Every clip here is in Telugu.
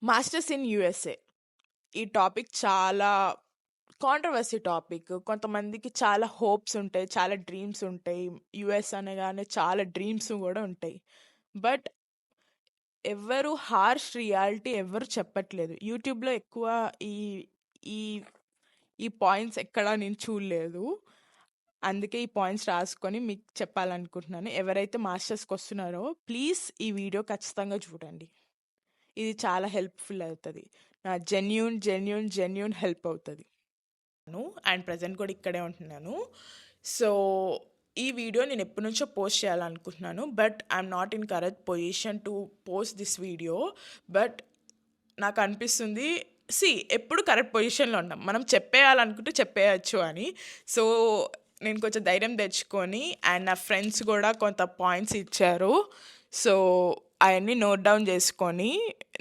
మాస్టర్స్ ఇన్ యూఎస్ఏ ఈ టాపిక్ చాలా కాంట్రవర్సీ టాపిక్. కొంతమందికి చాలా హోప్స్ ఉంటాయి, చాలా డ్రీమ్స్ ఉంటాయి. యుఎస్ అనగానే చాలా డ్రీమ్స్ కూడా ఉంటాయి. బట్ ఎవరు హార్ష్ రియాలిటీ ఎవరు చెప్పట్లేదు. యూట్యూబ్లో ఎక్కువ ఈ ఈ ఈ పాయింట్స్ ఎక్కడా నేను చూడలేదు. అందుకే ఈ పాయింట్స్ రాసుకొని మీకు చెప్పాలనుకుంటున్నాను. ఎవరైతే మాస్టర్స్కి వస్తున్నారో ప్లీజ్ ఈ వీడియో ఖచ్చితంగా చూడండి. ఇది చాలా హెల్ప్ఫుల్ అవుతుంది. నా జెన్యూన్ హెల్ప్ అవుతుంది. అండ్ ప్రజెంట్ కూడా ఇక్కడే ఉంటున్నాను. సో ఈ వీడియో నేను ఎప్పటి నుంచో పోస్ట్ చేయాలనుకుంటున్నాను. But I'm not in correct position to post this video. But నాకు అనిపిస్తుంది, ఎప్పుడు కరెక్ట్ పొజిషన్లో ఉన్నాం, మనం చెప్పేయాలనుకుంటే చెప్పేయచ్చు అని. సో నేను కొంచెం ధైర్యం తెచ్చుకొని, అండ్ నా ఫ్రెండ్స్ కూడా కొంత పాయింట్స్ ఇచ్చారు. సో అవన్నీ నోట్ డౌన్ చేసుకొని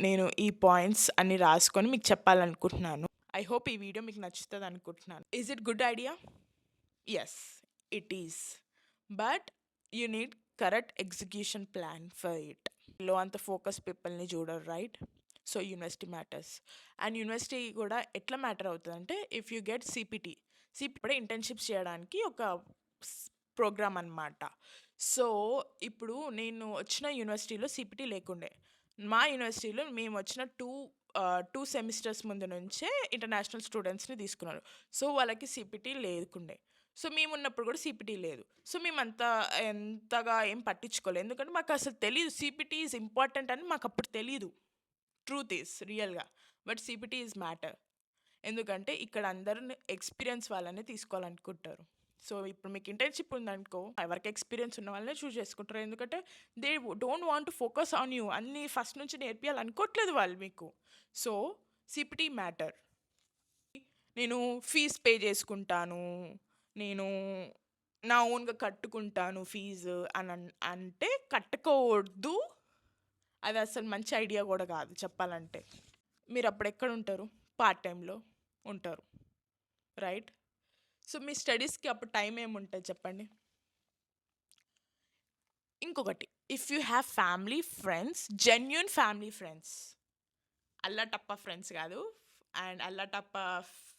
నేను ఈ పాయింట్స్ అన్ని రాసుకొని మీకు చెప్పాలనుకుంటున్నాను. ఐ హోప్ ఈ వీడియో మీకు నచ్చుతుంది అనుకుంటున్నాను. Is it good idea? Yes, it is. But you need correct execution plan for it. లో అంత ఫోకస్ పీపుల్ని చూడరు, right? So university matters. And university కూడా ఎట్లా మ్యాటర్ అవుతుంది అంటే, ఇఫ్ యూ గెట్ సిపిటి కూడా ఇంటర్న్షిప్స్ చేయడానికి ఒక ప్రోగ్రామ్ అన్నమాట. సో ఇప్పుడు నేను వచ్చిన యూనివర్సిటీలో సిపిటి లేకుండే. మా యూనివర్సిటీలో మేము వచ్చిన టూ సెమిస్టర్స్ ముందు నుంచే ఇంటర్నేషనల్ స్టూడెంట్స్ని తీసుకున్నారు. సో వాళ్ళకి సిపిటి లేకుండే. సో మేము ఉన్నప్పుడు కూడా సిపిటి లేదు. సో మేమంతా ఎంతగా ఏం పట్టించుకోలేదు, ఎందుకంటే మాకు అసలు తెలియదు సిపిటి ఈజ్ ఇంపార్టెంట్ అని. మాకు అప్పుడు తెలీదు, ట్రూత్ ఈజ్ రియల్గా. బట్ సిపిటి ఈజ్ మ్యాటర్, ఎందుకంటే ఇక్కడ అందరూ ఎక్స్పీరియన్స్ వాళ్ళనే తీసుకోవాలనుకుంటారు. సో ఇప్పుడు మీకు ఇంటర్న్షిప్ ఉందనుకో, ఎవరికి ఎక్స్పీరియన్స్ ఉన్న వాళ్ళనే చూస్ చేసుకుంటారు. ఎందుకంటే they don't want to focus on you. అన్నీ ఫస్ట్ నుంచి నేర్పియాలనుకోవట్లేదు వాళ్ళు మీకు. So CPT matter. నేను ఫీజ్ పే చేసుకుంటాను, నేను నా ఓన్గా కట్టుకుంటాను ఫీజు అని అంటే కట్టుకోవద్దు. అది అసలు మంచి ఐడియా కూడా కాదు చెప్పాలంటే. మీరు అప్పుడు ఎక్కడ ఉంటారు? పార్ట్ టైంలో ఉంటారు, రైట్? సో మీ స్టడీస్కి అప్పుడు టైం ఏముంటుంది చెప్పండి. ఇంకొకటి, if you have family friends, genuine family friends, అల్లాటప్ప ఫ్రెండ్స్ కాదు, అండ్ అల్లాటప్ప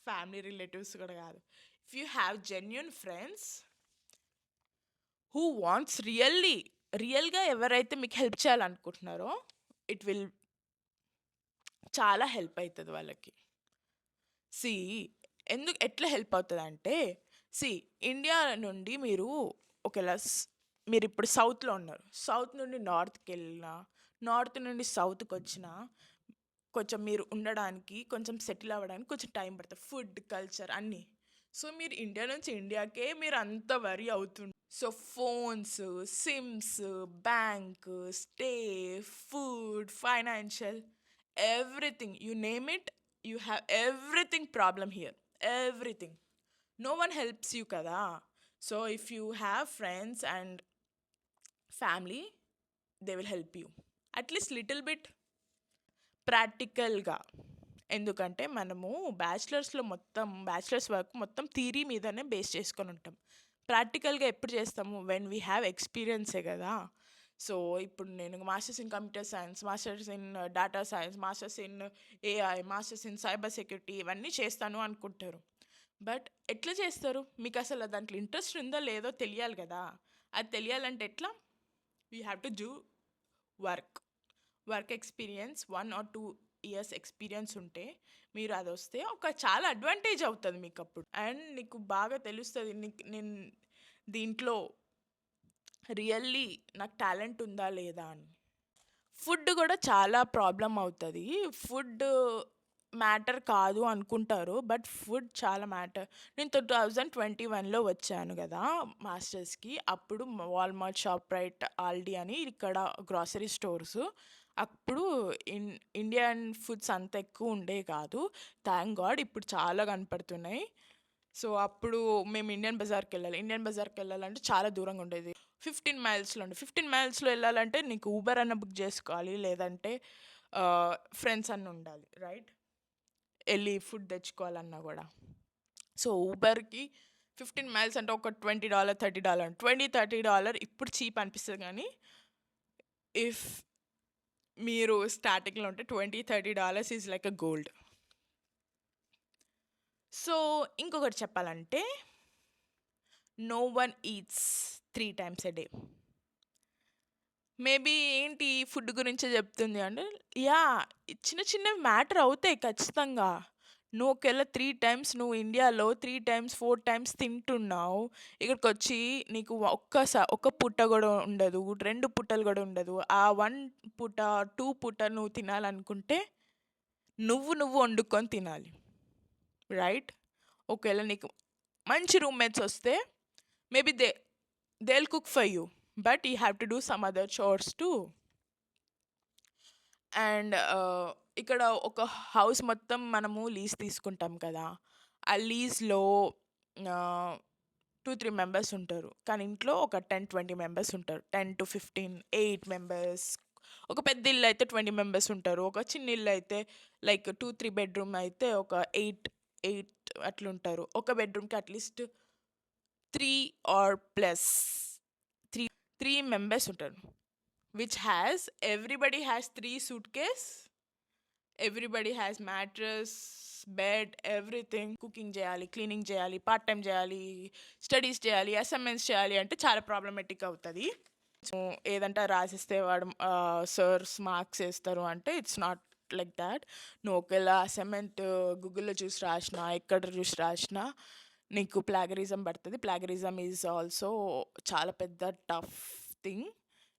ఫ్యామిలీ రిలేటివ్స్ కూడా కాదు. If you have genuine friends who wants రియల్గా ఎవరైతే మీకు హెల్ప్ చేయాలనుకుంటున్నారో, ఇట్ విల్ చాలా హెల్ప్ అవుతుంది వాళ్ళకి. ఎట్లా హెల్ప్ అవుతుంది అంటే, ఇండియా నుండి మీరు ఒకవేళ మీరు ఇప్పుడు సౌత్లో ఉన్నారు, సౌత్ నుండి నార్త్కి వెళ్ళినా, నార్త్ నుండి సౌత్కి వచ్చినా కొంచెం మీరు ఉండడానికి, కొంచెం సెటిల్ అవ్వడానికి కొంచెం టైం పడుతుంది, ఫుడ్, కల్చర్ అన్నీ. సో మీరు ఇండియా నుంచి ఇండియాకే మీరు అంత వరీ అవుతుంది. So phones, sims, bank, stay, food, financial, everything, you name it, you have everything problem here, everything. No one helps you కదా. So if you have friends and family, they will help you at least little bit ప్రాక్టికల్గా. ఎందుకంటే మనము బ్యాచిలర్స్ వర్క్ మొత్తం థియరీ మీదనే బేస్ చేసుకొని ఉంటాం. ప్రాక్టికల్గా ఎప్పుడు చేస్తాము? వెన్ వీ హ్యావ్ ఎక్స్పీరియన్సే కదా. సో ఇప్పుడు నేను masters in computer science, masters in data science, masters in AI, masters in cyber security ఇవన్నీ చేస్తాను అనుకుంటారు. బట్ ఎట్లా చేస్తారు? మీకు అసలు దాంట్లో ఇంట్రెస్ట్ ఉందో లేదో తెలియాలి కదా. అది తెలియాలంటే ఎట్లా? You have to do work experience, 1 or 2 years experience ఉంటే, మీరు అది వస్తే చాలా అడ్వాంటేజ్ అవుతుంది మీకు అప్పుడు. అండ్ నీకు బాగా తెలుస్తుంది, నేను దీంట్లో రియల్లీ నాకు టాలెంట్ ఉందా లేదా అని. ఫుడ్ కూడా చాలా ప్రాబ్లం అవుతుంది. ఫుడ్ మ్యాటర్ కాదు అనుకుంటారు, బట్ ఫుడ్ చాలా మ్యాటర్. నేను 2021లో వచ్చాను కదా మాస్టర్స్కి. అప్పుడు వాల్మార్ట్, షాప్ రైట్, ఆల్డీ అని ఇక్కడ గ్రాసరీ స్టోర్స్. అప్పుడు ఇండియన్ ఫుడ్స్ అంత ఎక్కువ ఉండే కాదు. థ్యాంక్ గాడ్ ఇప్పుడు చాలా కనపడుతున్నాయి. సో అప్పుడు మేము ఇండియన్ బజార్కి వెళ్ళాలంటే చాలా దూరంగా ఉండేది. 15 మైల్స్లో 15 మైల్స్లో వెళ్ళాలంటే నీకు ఊబర్ అన్న బుక్ చేసుకోవాలి, లేదంటే ఫ్రెండ్స్ అన్న ఉండాలి, రైట్? వెళ్ళి ఫుడ్ తెచ్చుకోవాలన్నా కూడా. సో ఊబర్కి 15 మైల్స్ అంటే ఒక $20, $30, $20-30 ఇప్పుడు చీప్ అనిపిస్తుంది. కానీ ఇఫ్ మీరు స్టార్టింగ్లో ఉంటే $20-30 is like a gold. So ఇంకొకటి చెప్పాలంటే no one eats 3 times a day. Maybe ఏంటి ఫుడ్ గురించే చెప్తుంది అంటే యా చిన్న చిన్నవి మ్యాటర్ అవుతాయి ఖచ్చితంగా. నువ్వు ఒకవేళ 3 times నువ్వు ఇండియాలో 3 times 4 times తింటున్నావు, ఇక్కడికి వచ్చి నీకు ఒక్క పూట కూడా ఉండదు, 2 పూటలు కూడా ఉండదు. ఆ 1 పూట 2 పూట నువ్వు తినాలనుకుంటే నువ్వు వండుకొని తినాలి, రైట్? ఒకవేళ నీకు మంచి రూమ్మేట్స్ వస్తే maybe they'll cook for you, but you have to do some other chores too. And ఇక్కడ ఒక హౌస్ మొత్తం మనము లీజ్ తీసుకుంటాం కదా, ఆ లీజ్లో 2-3 మెంబర్స్ ఉంటారు, కానీ ఇంట్లో ఒక 10-20 మెంబర్స్ ఉంటారు, 10-15 8 మెంబర్స్. ఒక పెద్ద ఇల్లు అయితే 20 మెంబర్స్ ఉంటారు, ఒక చిన్న ఇల్లు అయితే లైక్ 2-3 బెడ్రూమ్ అయితే ఒక 8 అట్లుంటారు. ఒక బెడ్రూమ్కి అట్లీస్ట్ 3 or plus 3 members ఉంటారు, which has everybody has 3 suitcase, everybody has mattress, bed, everything. Cooking చేయాలి, క్లీనింగ్ చేయాలి, పార్ట్ టైం చేయాలి, స్టడీస్ చేయాలి, అసైన్మెంట్స్ చేయాలి అంటే చాలా ప్రాబ్లమేటిక్ అవుతుంది. సో ఏదంటే రాసిస్తే వాడు సర్స్ మార్క్స్ వేస్తారు అంటే ఇట్స్ నాట్ లైక్ దాట్. నువ్వు ఒకవేళ అసైన్మెంట్ గూగుల్లో చూసి రాసినా, ఎక్కడ చూసి రాసినా నీకు ప్లాగరిజం పడుతుంది. ప్లాగరిజం ఈజ్ ఆల్సో చాలా పెద్ద టఫ్ థింగ్.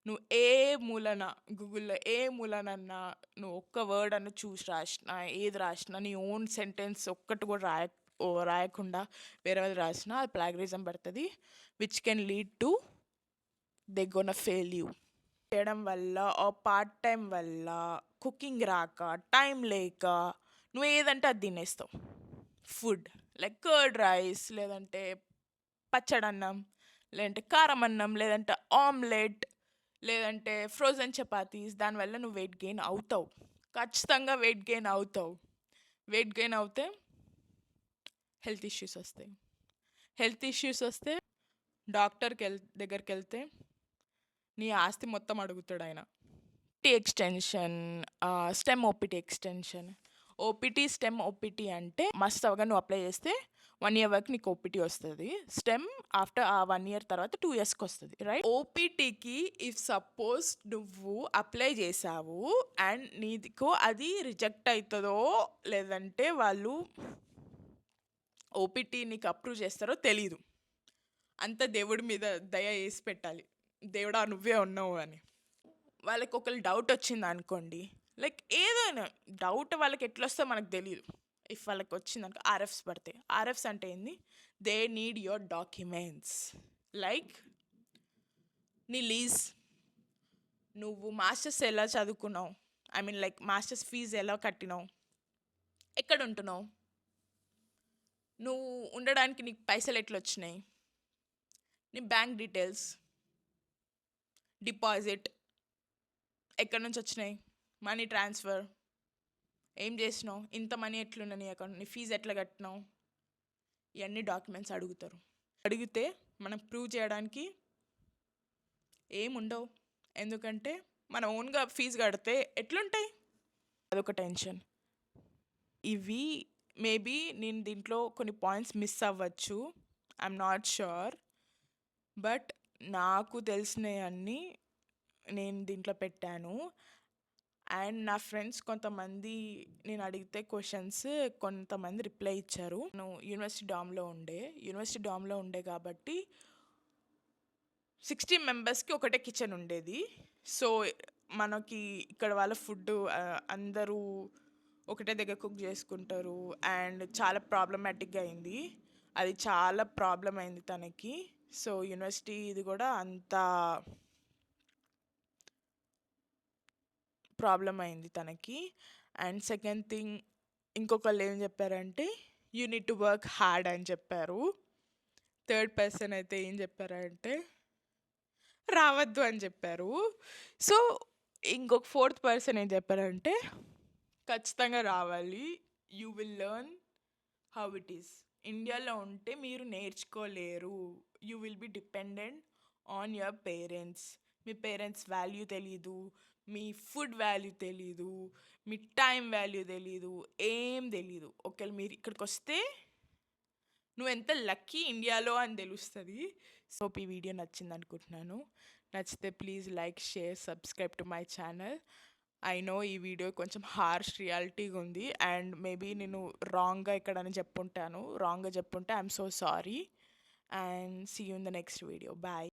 నువ్వు ఏ మూలన గూగుల్లో ఏ మూలనన్నా నువ్వు ఒక్క వర్డ్ అన్న చూసి రాసినా, ఏది రాసినా నీ ఓన్ సెంటెన్స్ ఒక్కటి కూడా రాయకుండా వేరే వాళ్ళు రాసినా అది ప్లాగరిజం పడుతుంది, which can lead to they gonna fail you. చేయడం వల్ల పార్ట్ టైం వల్ల కుకింగ్ రాక, టైం లేక నువ్వు ఏదంటే అది తినేస్తావు. ఫుడ్ లైక్ కర్డ్ రైస్, లేదంటే పచ్చడన్నం, లేదంటే కారం అన్నం, లేదంటే ఆమ్లెట్, లేదంటే ఫ్రోజన్ చపాతీస్. దానివల్ల నువ్వు వెయిట్ గెయిన్ అవుతావు, ఖచ్చితంగా వెయిట్ గెయిన్ అవుతావు. వెయిట్ గెయిన్ అవుతే హెల్త్ ఇష్యూస్ వస్తాయి. హెల్త్ ఇష్యూస్ వస్తే డాక్టర్కి దగ్గరికి వెళ్తే నీ ఆస్తి మొత్తం అడుగుతాడు ఆయన. Extension, stem OPT extension. OPT stem OPT అంటే మస్ట్ అవగా నువ్వు అప్లై చేస్తే 1 year వరకు నీకు ఓపీటీ వస్తుంది. స్టెమ్ ఆఫ్టర్ ఆ 1 year తర్వాత 2 yearsకి వస్తుంది, రైట్? ఓపీటీకి ఇఫ్ సపోజ్ నువ్వు అప్లై చేసావు అండ్ నీకు అది రిజెక్ట్ అవుతుందో లేదంటే వాళ్ళు ఓపీటీ నీకు అప్రూవ్ చేస్తారో తెలీదు. అంత దేవుడి మీద దయ వేసి పెట్టాలి, దేవుడా నువ్వే ఉన్నావు అని. వాళ్ళకి ఒకళ్ళు డౌట్ వచ్చింది అనుకోండి, లైక్ ఏదైనా డౌట్ వాళ్ళకి ఎట్లా వస్తే మనకు తెలియదు. ఇఫ్ వాళ్ళకి వచ్చింది అనుకో ఆర్ఎఫ్స్ పడతాయి. ఆర్ఎఫ్స్ అంటే ఏంది? They need your documents, like నీ లీజ్, నువ్వు మాస్టర్స్ ఎలా చదువుకున్నావు, I mean like masters fees ఎలా కట్టినావు, ఎక్కడ ఉంటున్నావు, నువ్వు ఉండడానికి నీకు పైసలు ఎట్లా వచ్చినాయి, నీ బ్యాంక్ డీటెయిల్స్, డిపాజిట్ ఎక్కడి నుంచి వచ్చినాయి, మనీ ట్రాన్స్ఫర్ ఏం చేసినావు, ఇంత మనీ ఎట్లున్నా నీ అకౌంట్, నీ ఫీజు ఎట్లా కట్టినావు, ఇవన్నీ డాక్యుమెంట్స్ అడుగుతారు. అడిగితే మనం ప్రూవ్ చేయడానికి ఏముండవు, ఎందుకంటే మనం ఓన్గా ఫీజు కడితే ఎట్లుంటాయి, అదొక టెన్షన్. ఇవి మేబీ నేను దీంట్లో కొన్ని పాయింట్స్ మిస్ అవ్వచ్చు, ఐఎమ్ నాట్ ష్యూర్, బట్ నాకు తెలిసినవన్నీ నేను దీంట్లో పెట్టాను. అండ్ నా ఫ్రెండ్స్ కొంతమంది నేను అడిగితే క్వశ్చన్స్ కొంతమంది రిప్లై ఇచ్చారు. నేను యూనివర్సిటీ డామ్లో ఉండే కాబట్టి 60 మెంబర్స్కి ఒకటే కిచెన్ ఉండేది. సో మనకి ఇక్కడ వాళ్ళ ఫుడ్ అందరూ ఒకటే దగ్గర కుక్ చేసుకుంటారు అండ్ చాలా ప్రాబ్లమాటిక్గా అయింది. అది చాలా ప్రాబ్లం అయింది తనకి. సో యూనివర్సిటీ ఇది కూడా అంత ప్రాబ్లం అయింది తనకి. అండ్ సెకండ్ థింగ్, ఇంకొకళ్ళు ఏం చెప్పారంటే you need to work hard అని చెప్పారు. థర్డ్ పర్సన్ అయితే ఏం చెప్పారంటే రావద్దు అని చెప్పారు. సో ఇంకొక ఫోర్త్ పర్సన్ ఏం చెప్పారంటే ఖచ్చితంగా రావాలి, you will learn how it is. ఇండియాలో ఉంటే మీరు నేర్చుకోలేరు, you will be dependent on your parents. మీ పేరెంట్స్ వాల్యూ తెలీదు, మీ ఫుడ్ వాల్యూ తెలీదు, మీ టైం వాల్యూ తెలీదు, ఏం తెలీదు. ఒకవేళ మీరు ఇక్కడికి వస్తే నువ్వు ఎంత లక్కీ ఇండియాలో అని తెలుస్తుంది. సో ఈ వీడియో నచ్చింది అనుకుంటున్నాను. నచ్చితే please like, share, subscribe to my channel. I know ఈ వీడియో కొంచెం హార్ష్ రియాలిటీగా ఉంది అండ్ మేబీ నేను రాంగ్గా ఎక్కడని చెప్పుంటాను. రాంగ్గా చెప్పుంటే I'm so sorry and see you in the next video. Bye.